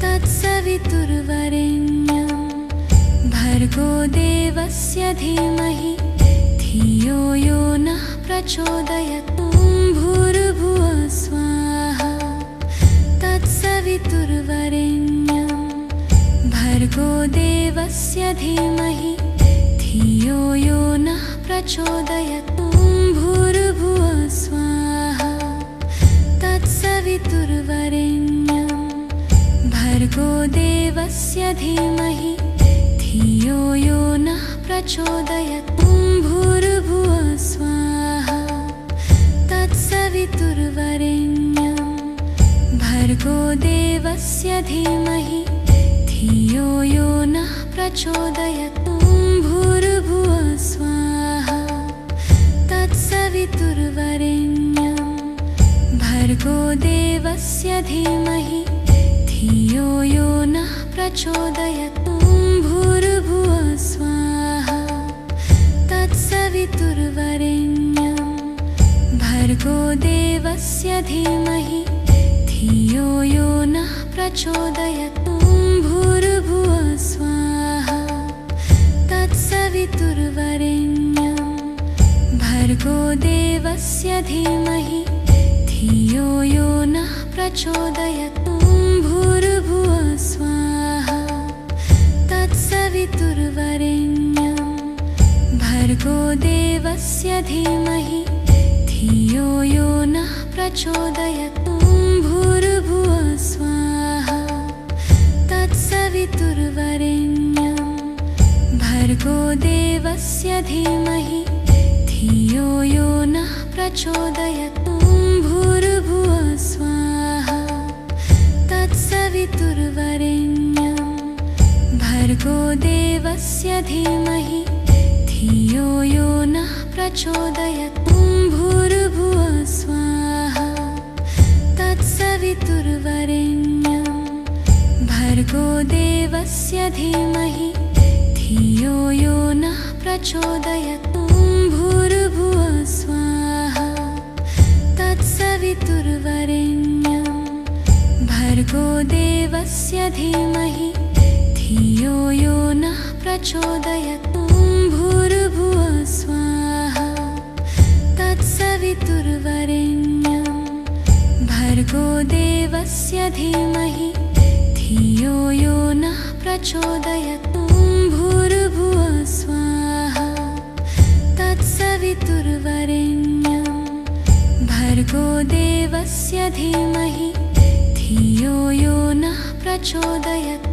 तत्सवितुर्वरेण्यं भर्गो देवस्य धीमहि धियो यो नः प्रचोदयात्। ॐ भूर्भुवः स्वाहा तत्सवितुर्वरेण्यं भर्गो देवस्य धीमहि धियो यो नः प्रचोदयात्। ॐ भूर्भुवः स्वाहा तत्सवितुर्वरेण्यं भर्गो देवस्य धीमहि धियो यो नः प्रचोदयात्। ॐ भूर्भुवः स्वाहा तत्सवितुर्वरेण्यं भर्गो देवस्य धीमहि धियो यो नः प्रचोदयात्। ॐ भूर्भुवः स्वाहा तत्सवितुर्वरेण्यं भर्गो देवस्य धीमहि धियो यो नः प्रचोदयात्। ॐ भूर्भुवः स्वाहा तत्सवितुर्वरेण्यं भर्गो देवस्य धीमहि धियो यो नः प्रचोदयात्। ॐ भूर्भुवः स्वाहा तत्सवितुर्वरेण्यं भर्गो देवस्य धीमहि धियो यो नः प्रचोदयात्। ॐ भूर्भुवः स्वाहा तत्सवितुर्वरेण्यं भर्गो देवस्य धीमहि धियो यो नः प्रचोदयात्। ॐ भूर्भुवः स्वाहा तत्सवितुर्वरेण्यं भर्गो देवस्य धीमहि धियो यो नः प्रचोदयात्। ॐ भूर्भुवः स्वाहा तत्सवितुर्वरेण्यं भर्गो देवस्य धीमहि धियो यो नः प्रचोदयात्। ॐ भूर्भुवः स्वाहा तत्सवितुर्वरेण्यं भर्गो देवस्य धीमहि धियो यो नः प्रचोदयात्। ॐ भूर्भुवः स्वाहा तत्सवितुर्वरेण्यं भर्गो देवस्य धीमहि धियो यो नः प्रचोदयात्। ॐ भूर्भुवः स्वाहा तत्सवितुर्वरेण्यं भर्गो देवस्य धीमहि धियो यो नः प्रचोदयात्। ॐ भूर्भुवः स्वाहा तत्सवितुर्वरेण्यं तत्सवितुर्वरेण्यं भर्गो देवस्य धीमहि धियो यो नः प्रचोदयात्।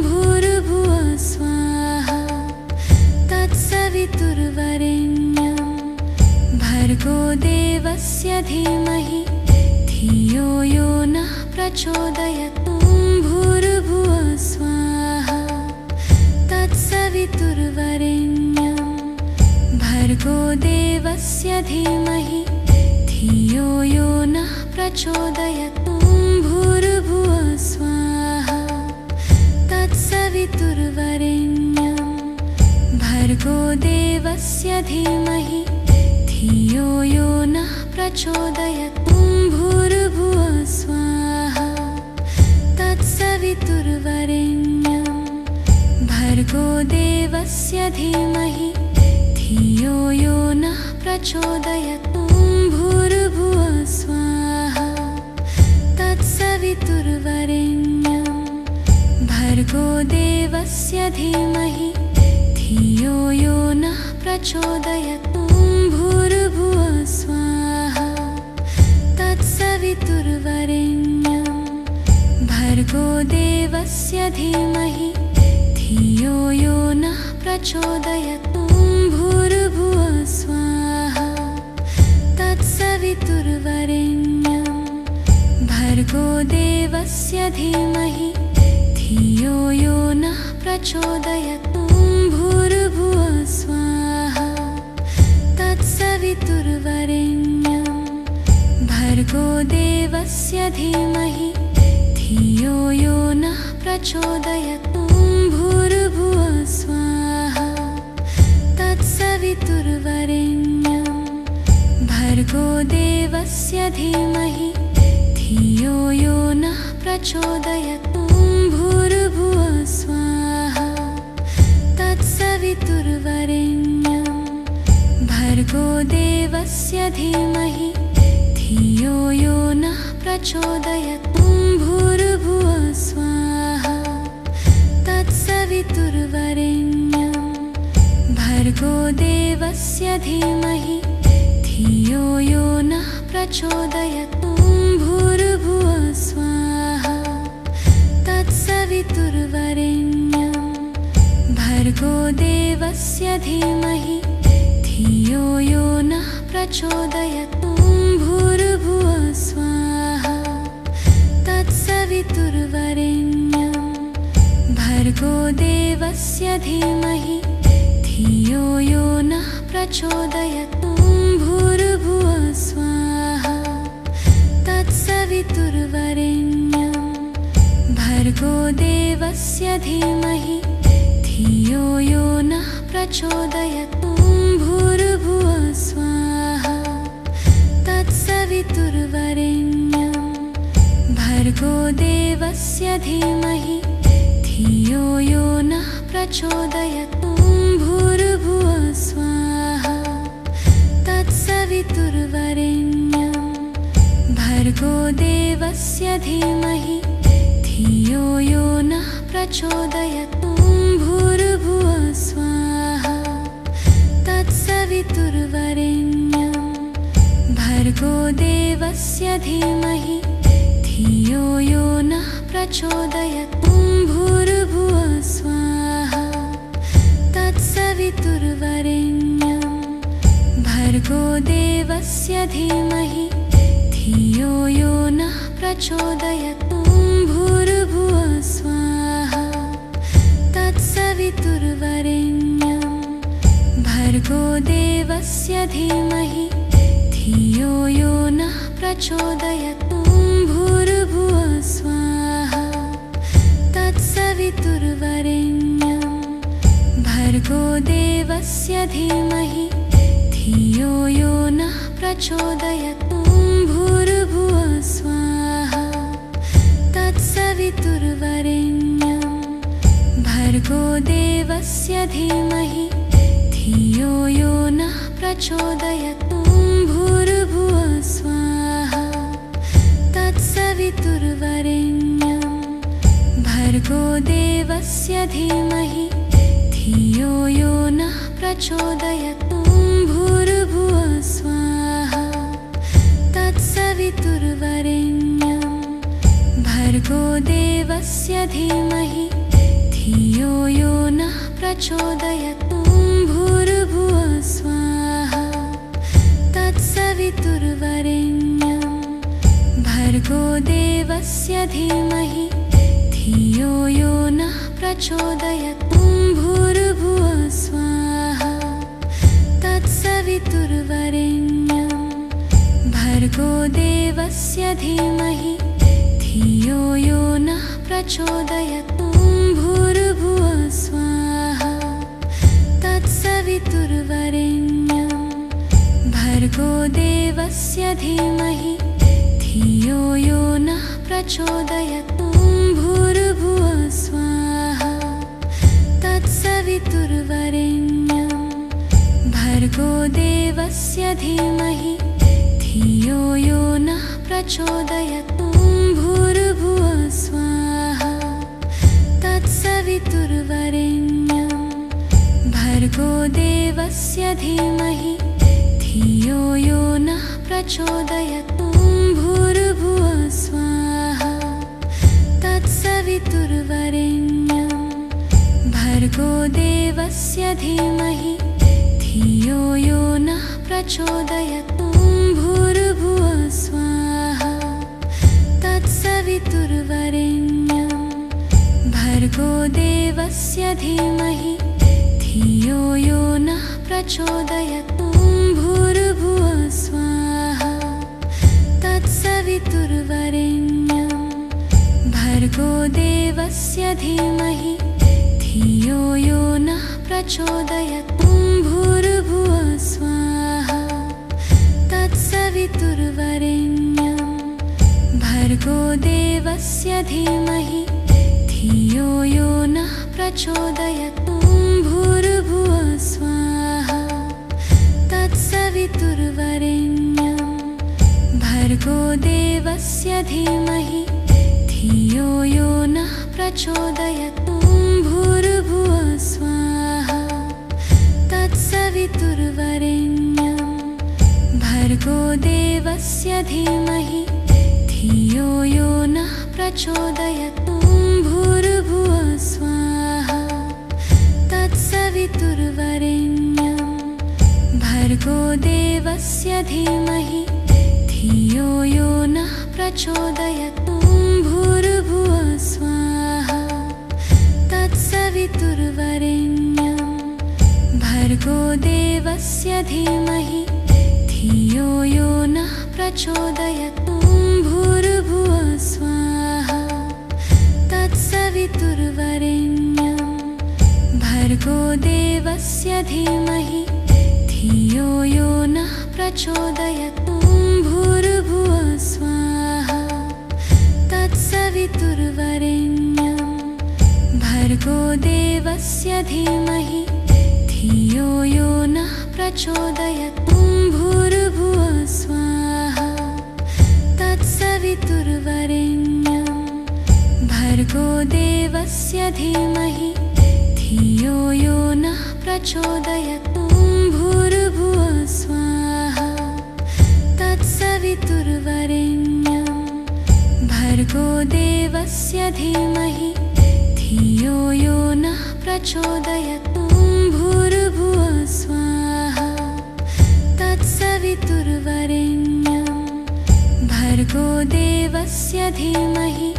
भूर्भुवः स्वाहा तत्सवितुर्वरेण्यं भर्गो देवस्य धीमहि धियो यो नः प्रचोदयात्। भूर्भुवः स्वाहा तत्सवितुर्वरेण्यं भर्गो देवस्य धीमहि धियो यो नः प्रचोदयात्। भूर्भुवः स्वाहा तत्सवितुर्वरेण्यं भर्गो देवस्य धीमहि धियो यो नः प्रचोदयात्। भूर्भुवः स्वाहा तत्सवितुर्वरेण्यं भर्गो देवस्य धीमहि धियो यो नः प्रचोदयात्। भूर्भुवः स्वाहा तत्सवितुर्वरेण्यं भर्गो देवस्य धीमहि धियो यो नः प्रचोदयात्। भूर्भुवः स्वाहा तत्सवितुर्वरेण्यं भर्गो देवस्य धीमहि धियो यो नः प्रचोदयात्। भूर्भुवः स्वाहा तत्सवितुर्वरेण्यं भर्गो देवस्य धीमहि धियो यो नः प्रचोदयात्। भूर्भुवः स्वाहा तत्सवितुर्वरेण्यं भर्गो देवस्य धीमहि धियो यो नः प्रचोदयात्। भूर्भुवः स्वाहा तत्सवितुर्वरेण्यं भर्गो देवस्य धीमहि धियो यो नः प्रचोदयात्। भूर्भुवः स्वाहा तत्सवितुर्वरेण्यं भर्गो देवस्य धीमहि धियो यो नः प्रचोदयात्। भूर्भुवः स्वाहा तत्सवितुर्वरेण्यं भर्गो देवस्य धीमहि धियो यो नः प्रचोदयात्। भूर्भुवः स्वाहा तत्सवितुर्वरेण्यं भर्गो देवस्य धीमहि धियो यो नः प्रचोदयात्। भूर्भुवः स्वाहा तत्सवितुर्वरेण्यं भर्गो देवस्य धीमहि धियो यो नः प्रचोदयात्। भूर्भुवः स्वाहा तत्सवितुर्वरेण्यं भर्गो देवस्य धीमहि धियो यो नः प्रचोदयात्। भूर्भुवः स्वाहा तत्सवितुर्वरेण्यं भर्गो देवस्य धीमहि धियो यो नः प्रचोदयात्। भूर्भुवः स्वाहा तत्सवितुर्वरेण्यं भर्गो देवस्य धीमहि धियो यो नः प्रचोदयात्। भूर्भुवः स्वाहा तत्सवितुर्वरेण्यं भर्गो देवस्य धीमहि धियो यो नः प्रचोदयात्। भूर्भुवः स्वाहा तत्सवितुर्वरेण्यं भर्गो देवस्य धीमहि धियो यो नः प्रचोदयात्। भूर्भुवः स्वाहा तत्सवितुर्वरेण्यं भर्गो देवस्य धीमहि धियो यो नः प्रचोदयात्। भूर्भुवः स्वाहा तत्सवितुर्वरेण्यं भर्गो देवस्य धीमहि धियो यो नः प्रचोदयात्। भूर्भुवः स्वाहा तत्सवितुर्वरेण्यं भर्गो देवस्य धीमहि धियो यो नः प्रचोदयात्। भूर्भुवः स्वाहा तत्सवितुर्वरेण्यं भर्गो देवस्य धीमहि धियो यो नः प्रचोदयात्। भूर्भुवः स्वाहा तत्सवितुर्वरेण्यं भर्गो देवस्य धीमहि धियो यो नः प्रचोदयात् भूर्भुवः स्वाहा तत्सवितुर्वरेण्यं भर्गो देवस्य धीमहि धियो यो नः प्रचोदयात् भूर्भुवः स्वाहा तत्सवितुर्वरेण्यं भर्गो देवस्य धीमहि धियो यो नः प्रचोदयात् भूर्भुवः स्वाहा तत्सवितुर्वरेण्यं भर्गो देवस्य धीमहि धियो यो नः प्रचोदयात् भूर्भुवः स्वाहा तत्सवितुर्वरेण्यं भर्गो देवस्य धीमहि धियो यो नः प्रचोदयात् भूर्भुवः स्वाहा तत्सवितुर्वरेण्यं भर्गो देवस्य धीमहि धियो यो नः प्रचोदयात् भूर्भुवः स्वाहा तत्सवितुर्वरेण्यं भर्गो देवस्य धीमहि धियो यो नः प्रचोदयात् भूर्भुवः स्वाहा तत्सवितुर्वरेण्यं भर्गो देवस्य धीमहि धियो यो नः प्रचोदयात् भूर्भुवः स्वाहा तत्सवितुर्वरेण्यं भर्गो देवस्य धीमहि धियो यो नः प्रचोदयात् भूर्भुवः स्वाहा तत्सवितुर्वरेण्यं भर्गो देवस्य धीमहि धियो यो नः प्रचोदयात् भूर्भुवः स्वाहा तत्सवितुर्वरेण्यं भर्गो देवस्य धीमहि धियो यो नः प्रचोदयात् भूर्भुवः स्वाहा तत्सवितुर्वरेण्यं भर्गो देवस्य धीमहि धियो यो नः प्रचोदयात् भूर्भुवः स्वाहा तत्सवितुर्वरेण्यं भर्गो देवस्य धीमहि धियो यो नः प्रचोदयात् भूर्भुवः स्वाहा तत्सवितुर्वरेण्यं भर्गो देवस्य धीमहि धियो यो नः प्रचोदयात् भूर्भुवः स्वाहा तत्सवितुर्वरेण्यं भर्गो देवस्य धीमहि धियो यो नः प्रचोदयात् भूर्भुवः स्वाहा तत्सवितुर्वरेण्यं भर्गो देवस्य धीमहि धियो यो नः प्रचोदयात् भूर्भुवः स्वाहा तत्सवितुर्वरेण्यं भर्गो देवस्य धीमहि धियो यो नः प्रचोदयात् भूर्भुवः स्वाहा तत्सवितुर्वरेण्यं भर्गो देवस्य धीमहि धियो यो नः प्रचोदयात् भूर्भुवः स्वाहा तत्सवितुर्वरेण्यं भर्गो देवस्य धीमहि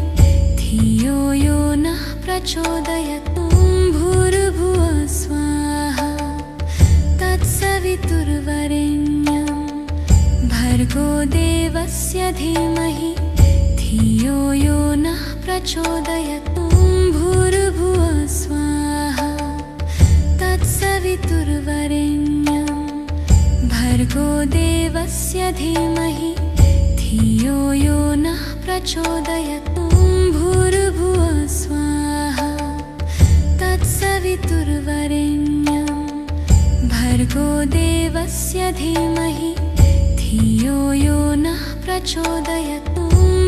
धियो यो नः प्रचोदयात् भूर्भुवः स्वाहा तत्सवितुर्वरेण्यं भर्गो देवस्य धीमहि धियो यो नः प्रचोदयात् भूर्भुवः स्वाहा तत्सवितुर्वरेण्यं भर्गो देवस्य धीमहि धियो यो नः प्रचोदयात् भूर्भुवः स्वाहा तत्सवितुर्वरेण्यं भर्गो देवस्य धीमहि धियो यो नः प्रचोदयात्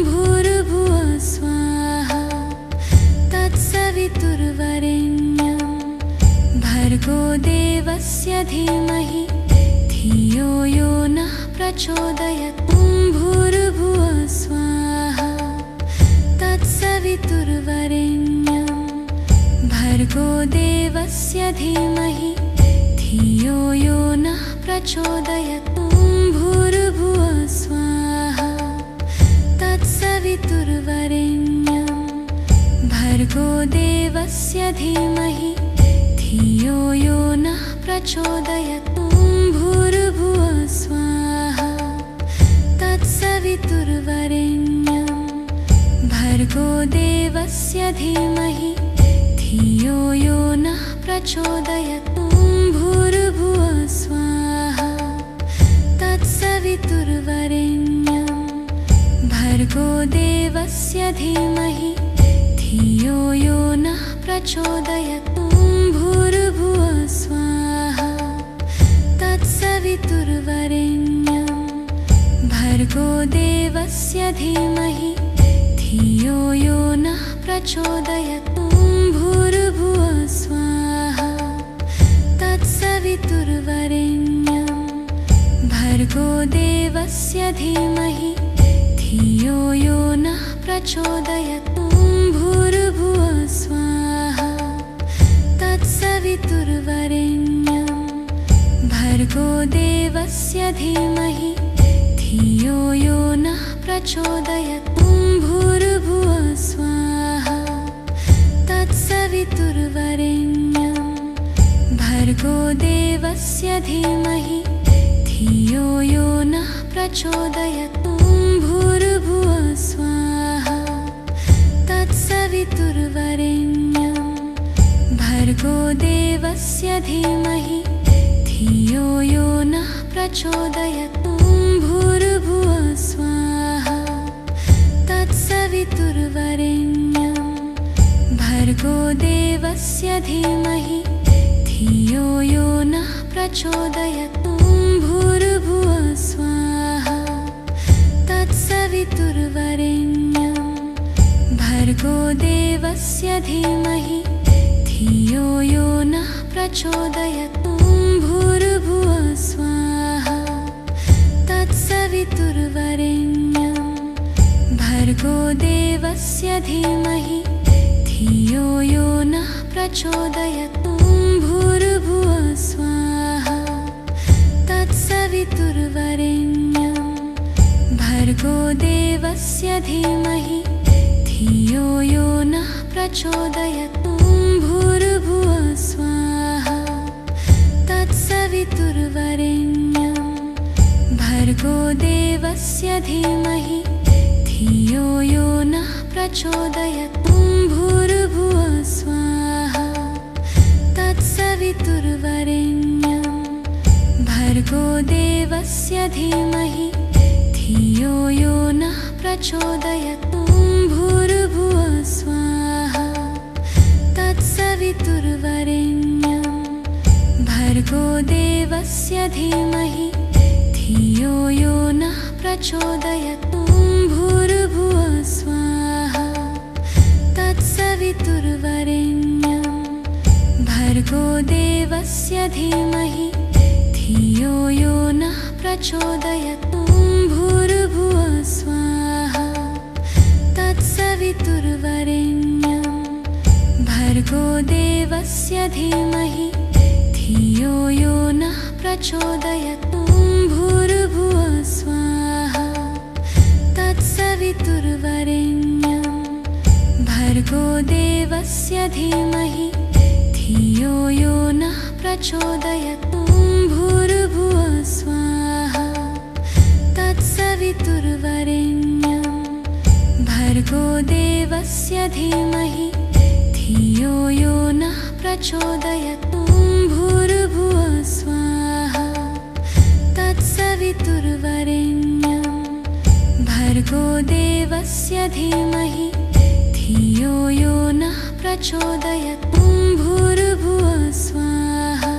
भूर्भुवः स्वाहा तत्सवितुर्वरेण्यं भर्गो देवस्य धीमहि धियो यो नः प्रचोदयात् ॐ भूर्भुवः स्वाहा तत्सवितुर्वरेण्यं भर्गो देवस्य धीमहि धियो यो नः प्रचोदयात् ॐ भूर्भुवः स्वाहा तत्सवितुर्वरेण्यं भर्गो देवस्य धीमहि धियो यो नः प्रचोदयात् ॐ भूर्भुवः स्वाहा तत्सवितुर्वरेण्यं भर्गो देवस्य धीमहि धियो यो नः प्रचोदयात् ॐ भूर्भुवः स्वाहा तत्सवितुर्वरेण्यं भर्गो देवस्य धीमहि धियो यो नः प्रचोदयात् ॐ भूर्भुवः स्वाहा तत्सवितुर्वरेण्यं भर्गो देवस्य धीमहि धियो यो नः प्रचोदयात् ॐ भूर्भुवः स्वाहा तत्सवितुर्वरेण्यं भर्गो देवस्य धीमहि धियो यो नः प्रचोदयात् ॐ भूर्भुवः स्वाहा तत्सवितुर्वरेण्यं भर्गो देवस्य धीमहि धियो यो नः प्रचोदयात् ॐ भूर्भुवः स्वाहा तत्सवितुर्वरेण्यं भर्गो देवस्य धीमहि धियो यो नः प्रचोदयात् ॐ भूर्भुवः स्वाहा तत्सवितुर्वरेण्यं भर्गो देवस्य धीमहि धियो यो नः प्रचोदयात् ॐ भूर्भुवः स्वाहा तत्सवितुर्वरेण्यं भर्गो देवस्य धीमहि धियो यो नः प्रचोदयात् ॐ भूर्भुवः स्वाहा तत्सवितुर्वरेण्यं भर्गो देवस्य धीमहि धियो यो नः प्रचोदयात् ॐ भूर्भुवः स्वाहा तत्सवितुर्वरेण्यं भर्गो देवस्य धीमहि धियो यो नः प्रचोदयात् ॐ भूर्भुवः स्वाहा तत्सवितुर्वरेण्यं भर्गो देवस्य धीमहि धियो यो नः प्रचोदयात् ॐ भूर्भुवः स्वाहा तत्सवितुर्वरेण्यं भर्गो देवस्य धीमहि धियो यो नः प्रचोदयात् ॐ भूर्भुवः स्वाहा तत्सवितुर्वरेण्यं भर्गो देवस्य धीमहि धियो यो नः प्रचोदयात् ॐ भूर्भुवः स्वाहा तत्सवितुर्वरेण्यं भर्गो देवस्य धीमहि धियो यो नः प्रचोदयात् ॐ भूर्भुवः स्वाहा तत्सवितुर्वरेण्यं भर्गो देवस्य धीमहि धियो यो नः प्रचोदयात् ॐ भूर्भुवः स्वाहा तत्सवितुर्वरेण्यं भर्गो देवस्य धीमहि धियो यो नः प्रचोदयात् ॐ भूर्भुवः स्वाहा तत्सवितुर्वरेण्यं भर्गो देवस्य धीमहि धियो यो नः प्रचोदयात् ॐ भूर्भुवः स्वाहा तत्सवितुर्वरेण्यं भर्गो देवस्य धीमहि धियो यो नः प्रचोदयात् ॐ भूर्भुवः स्वाहा तत्सवितुर्वरेण्यं भर्गो देवस्य धीमहि धियो यो नः प्रचोदयात् ॐ भूर्भुवः स्वाहा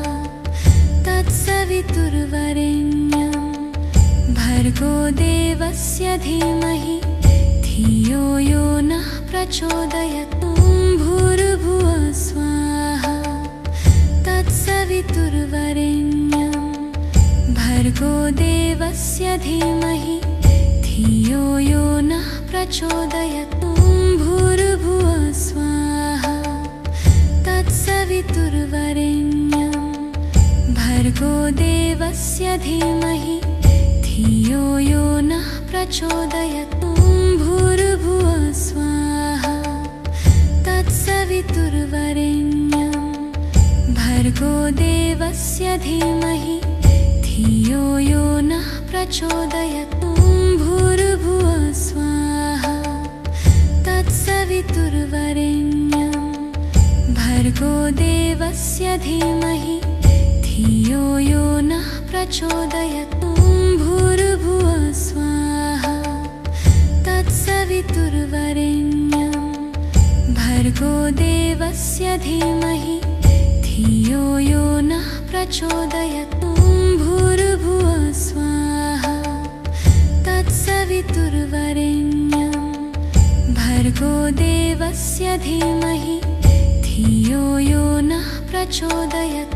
तत्सवितुर्वरेण्यं भर्गो देवस्य धीमहि धियो यो नः प्रचोदयात् ॐ भूर्भुवः स्वाहा तत्सवितुर्वरेण्यं भर्गो देवस्य धीमहि धियो यो नः प्रचोदयात्। भूर्भुवः स्वाहा तत्सवितुर्वरेण्यं भर्गो देवस्य धीमहि धियो यो नः प्रचोदयात्। भूर्भुवः स्वाहा तत्सवितुर्वरेण्यं भर्गो देवस्य धीमहि धियो यो नः प्रचोदयात्। भूर्भुवः स्वाहा तत्सवितुर्वरेण्यं भर्गो देवस्य धीमहि धियो यो नः प्रचोदयात्। भूर्भुवः स्वाहा तत्सवितुर्वरेण्यं भर्गो देवस्य धीमहि धियो यो नः प्रचोदयात्। भूर्भुवः स्वाहा तत्सवितुर्वरेण्यं भर्गो देवस्य धीमहि धियो यो नः प्रचोदयात्।